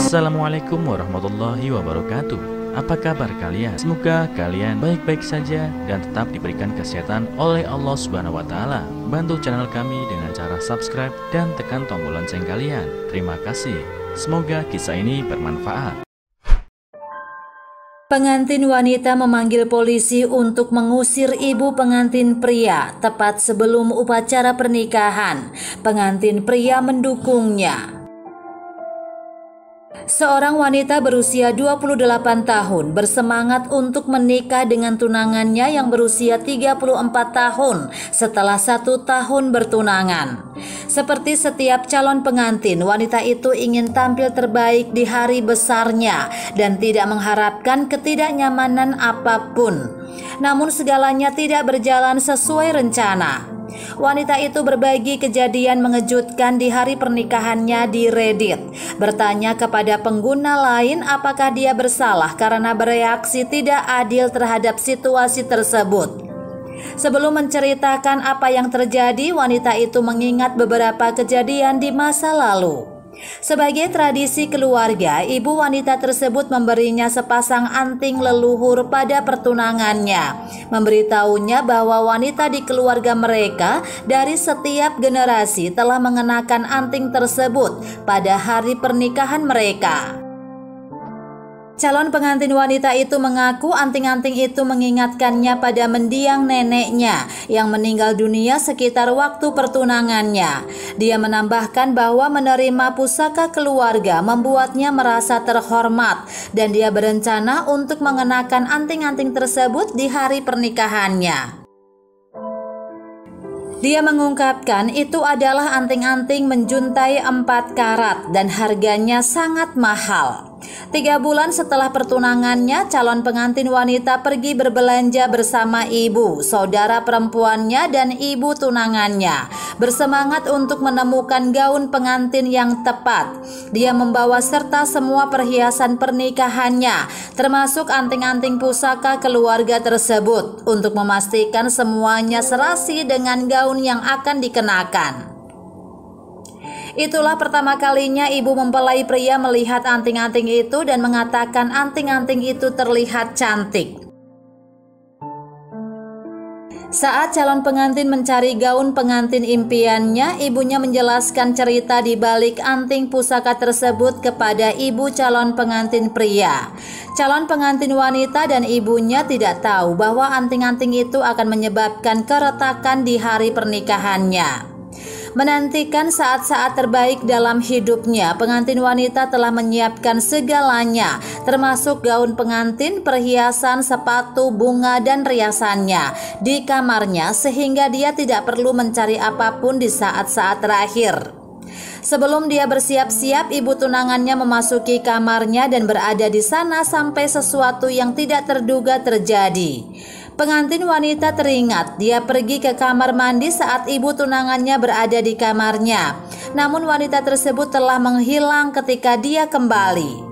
Assalamualaikum warahmatullahi wabarakatuh. Apa kabar kalian? Semoga kalian baik-baik saja dan tetap diberikan kesehatan oleh Allah Subhanahu wa Ta'ala. Bantu channel kami dengan cara subscribe dan tekan tombol lonceng kalian. Terima kasih. Semoga kisah ini bermanfaat. Pengantin wanita memanggil polisi untuk mengusir ibu pengantin pria tepat sebelum upacara pernikahan. Pengantin pria mendukungnya. Seorang wanita berusia 28 tahun bersemangat untuk menikah dengan tunangannya yang berusia 34 tahun setelah 1 tahun bertunangan. Seperti setiap calon pengantin, wanita itu ingin tampil terbaik di hari besarnya dan tidak mengharapkan ketidaknyamanan apapun. Namun segalanya tidak berjalan sesuai rencana. Wanita itu berbagi kejadian mengejutkan di hari pernikahannya di Reddit. Bertanya kepada pengguna lain apakah dia bersalah karena bereaksi tidak adil terhadap situasi tersebut. Sebelum menceritakan apa yang terjadi, wanita itu mengingat beberapa kejadian di masa lalu. Sebagai tradisi keluarga, ibu wanita tersebut memberinya sepasang anting leluhur pada pertunangannya, memberitahunya bahwa wanita di keluarga mereka dari setiap generasi telah mengenakan anting tersebut pada hari pernikahan mereka. Calon pengantin wanita itu mengaku anting-anting itu mengingatkannya pada mendiang neneknya yang meninggal dunia sekitar waktu pertunangannya. Dia menambahkan bahwa menerima pusaka keluarga membuatnya merasa terhormat dan dia berencana untuk mengenakan anting-anting tersebut di hari pernikahannya. Dia mengungkapkan itu adalah anting-anting menjuntai 4 karat dan harganya sangat mahal. 3 bulan setelah pertunangannya, calon pengantin wanita pergi berbelanja bersama ibu, saudara perempuannya, dan ibu tunangannya. Bersemangat untuk menemukan gaun pengantin yang tepat. Dia membawa serta semua perhiasan pernikahannya, termasuk anting-anting pusaka keluarga tersebut, untuk memastikan semuanya serasi dengan gaun yang akan dikenakan. Itulah pertama kalinya ibu mempelai pria melihat anting-anting itu dan mengatakan anting-anting itu terlihat cantik. Saat calon pengantin mencari gaun pengantin impiannya, ibunya menjelaskan cerita di balik anting pusaka tersebut kepada ibu calon pengantin pria. Calon pengantin wanita dan ibunya tidak tahu bahwa anting-anting itu akan menyebabkan keretakan di hari pernikahannya. Menantikan saat-saat terbaik dalam hidupnya, pengantin wanita telah menyiapkan segalanya, termasuk gaun pengantin, perhiasan, sepatu, bunga, dan riasannya di kamarnya sehingga dia tidak perlu mencari apapun di saat-saat terakhir. Sebelum dia bersiap-siap, ibu tunangannya memasuki kamarnya dan berada di sana sampai sesuatu yang tidak terduga terjadi. Pengantin wanita teringat dia pergi ke kamar mandi saat ibu tunangannya berada di kamarnya. Namun wanita tersebut telah menghilang ketika dia kembali.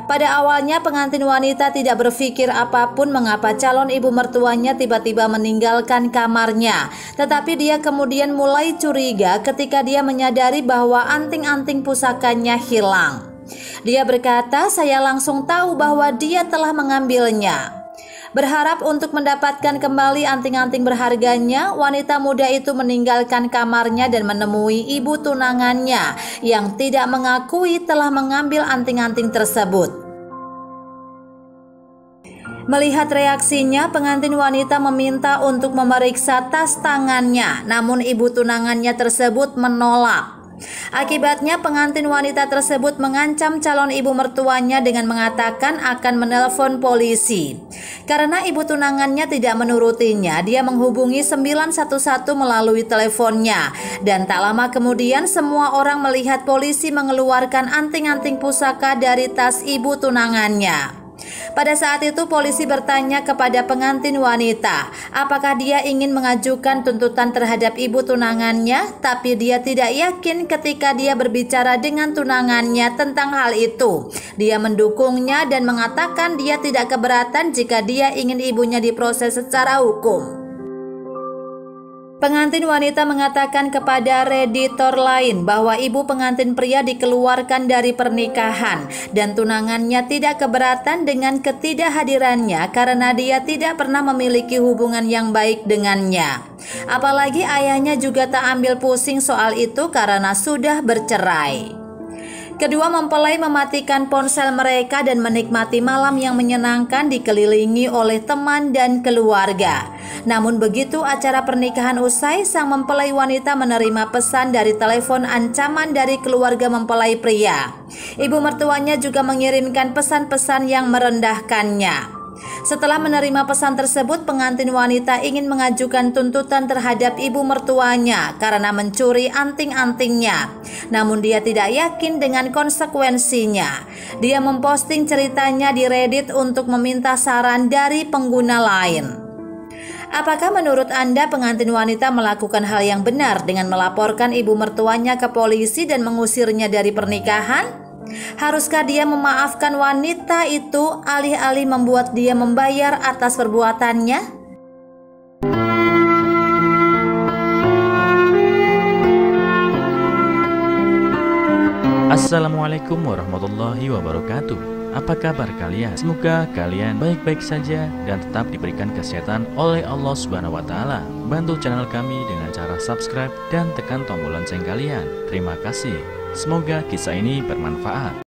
Pada awalnya pengantin wanita tidak berpikir apapun mengapa calon ibu mertuanya tiba-tiba meninggalkan kamarnya. Tetapi dia kemudian mulai curiga ketika dia menyadari bahwa anting-anting pusakanya hilang. Dia berkata, "Saya langsung tahu bahwa dia telah mengambilnya." Berharap untuk mendapatkan kembali anting-anting berharganya, wanita muda itu meninggalkan kamarnya dan menemui ibu tunangannya yang tidak mengakui telah mengambil anting-anting tersebut. Melihat reaksinya, pengantin wanita meminta untuk memeriksa tas tangannya, namun ibu tunangannya tersebut menolak. Akibatnya pengantin wanita tersebut mengancam calon ibu mertuanya dengan mengatakan akan menelpon polisi. Karena ibu tunangannya tidak menurutinya, dia menghubungi 911 melalui teleponnya. Dan tak lama kemudian semua orang melihat polisi mengeluarkan anting-anting pusaka dari tas ibu tunangannya. Pada saat itu polisi bertanya kepada pengantin wanita apakah dia ingin mengajukan tuntutan terhadap ibu tunangannya, tapi dia tidak yakin ketika dia berbicara dengan tunangannya tentang hal itu. Dia mendukungnya dan mengatakan dia tidak keberatan jika dia ingin ibunya diproses secara hukum. Pengantin wanita mengatakan kepada redditor lain bahwa ibu pengantin pria dikeluarkan dari pernikahan dan tunangannya tidak keberatan dengan ketidakhadirannya karena dia tidak pernah memiliki hubungan yang baik dengannya. Apalagi ayahnya juga tak ambil pusing soal itu karena sudah bercerai. Kedua mempelai mematikan ponsel mereka dan menikmati malam yang menyenangkan dikelilingi oleh teman dan keluarga. Namun begitu acara pernikahan usai, sang mempelai wanita menerima pesan dari telepon ancaman dari keluarga mempelai pria. Ibu mertuanya juga mengirimkan pesan-pesan yang merendahkannya. Setelah menerima pesan tersebut, pengantin wanita ingin mengajukan tuntutan terhadap ibu mertuanya karena mencuri anting-antingnya. Namun dia tidak yakin dengan konsekuensinya. Dia memposting ceritanya di Reddit untuk meminta saran dari pengguna lain. Apakah menurut Anda pengantin wanita melakukan hal yang benar dengan melaporkan ibu mertuanya ke polisi dan mengusirnya dari pernikahan? Haruskah dia memaafkan wanita itu alih-alih membuat dia membayar atas perbuatannya? Assalamualaikum warahmatullahi wabarakatuh. Apa kabar kalian? Semoga kalian baik-baik saja dan tetap diberikan kesehatan oleh Allah Subhanahu wa Ta'ala. Bantu channel kami dengan cara subscribe dan tekan tombol lonceng kalian. Terima kasih. Semoga kisah ini bermanfaat.